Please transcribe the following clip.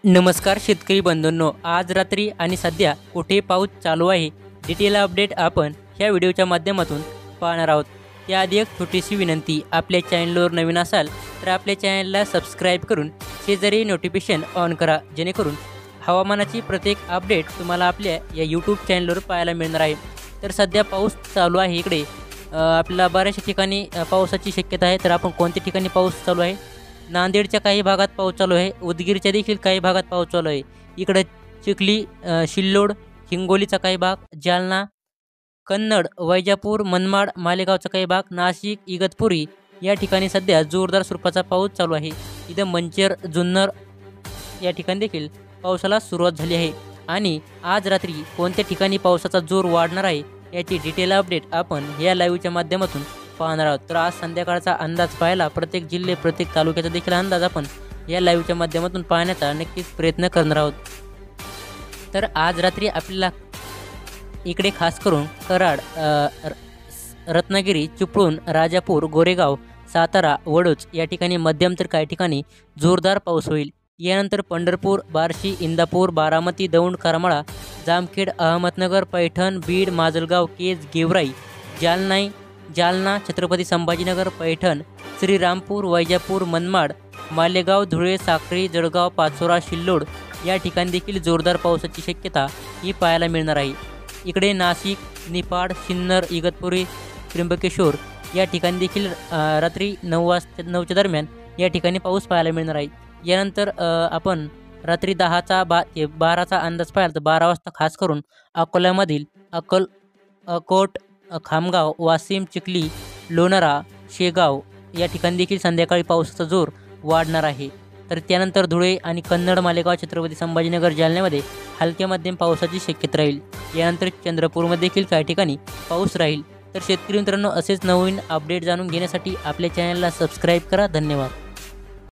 नमस्कार शेतकरी बंधूंनो, आज रात्री आणि सध्या कुठे पाऊस चालू आहे डिटेल अपडेट आपण ह्या व्हिडिओच्या माध्यमातून पाहणार आहोत। त्याआधी एक छोटीशी विनंती, आपल्या चॅनलवर नवीन असाल तर आपल्या चॅनलला सबस्क्राईब करून शेजारी नोटिफिकेशन ऑन करा, जेणेकरून हवामानाची प्रत्येक अपडेट तुम्हाला आपल्या या यूट्यूब चॅनलवर पाहायला मिळणार आहे। तर सध्या पाऊस चालू आहे इकडे, आपल्याला बऱ्याचशा ठिकाणी पावसाची शक्यता आहे। तर आपण कोणत्या ठिकाणी पाऊस चालू आहे? नांदेडच्या काही भागात पाऊस चालू आहे, उदगीरच्या देखील काही भागात पाऊस चालू आहे। इकडे चिखली, सिल्लोड, हिंगोलीचा काही भाग, जालना, कन्नड, वैजापूर, मनमाड, मालेगावचा काही भाग, नाशिक, इगतपुरी या ठिकाणी सध्या जोरदार स्वरूपाचा पाऊस चालू आहे। इथं मंचर, जुन्नर या ठिकाणी देखील पावसाला सुरुवात झाली आहे। आणि आज रात्री कोणत्या ठिकाणी पावसाचा जोर वाढणार आहे याची डिटेल अपडेट आपण या लाईव्हच्या माध्यमातून पाहणार आहोत। तर आज संध्याकाळचा अंदाज पाहायला प्रत्येक जिल्हे, प्रत्येक तालुक्याचा देखील अंदाज आपण या लाईव्हच्या माध्यमातून पाहण्याचा नक्कीच प्रयत्न करणार आहोत। तर आज रात्री आपल्याला इकडे खास करून कराड, रत्नागिरी, चिपळूण, राजापूर, गोरेगाव, सातारा, वडोज या ठिकाणी मध्यम तर काही ठिकाणी जोरदार पाऊस होईल। यानंतर पंढरपूर, बार्शी, इंदापूर, बारामती, दौंड, करमाळा, जामखेड, अहमदनगर, पैठण, बीड, माजलगाव, केज, गेवराई, जालना, छत्रपती संभाजीनगर, पैठण, श्रीरामपूर, वैजापूर, मनमाड, मालेगाव, धुळे, साक्री, जळगाव, पाचोरा, सिल्लोड या ठिकाणी देखील जोरदार पावसाची शक्यता ही पाहायला मिळणार आहे। इकडे नाशिक, निफाड, सिन्नर, इगतपुरी, त्र्यंबकेश्वर या ठिकाणी देखील रात्री 9च्या दरम्यान या ठिकाणी पाऊस पाहायला मिळणार आहे। यानंतर आपण रात्री 12चा अंदाज पाहिला तर 12 वाजता खास करून अकोल्यामधील अकोट, खामगाव, वाशिम, चिखली, लोणारा, शेगाव या ठिकाणी देखील संध्याकाळी पावसाचा जोर वाढणार आहे। तर त्यानंतर धुळे आणि कन्नड, मालेगाव, छत्रपती संभाजीनगर, जालन्यामध्ये हलक्या मध्यम पावसाची शक्यता राहील। यानंतर चंद्रपूरमध्ये देखील काही ठिकाणी पाऊस राहील। तर शेतकरी मित्रांनो, असेच नवीन अपडेट जाणून घेण्यासाठी आपल्या चॅनलला सबस्क्राईब करा। धन्यवाद।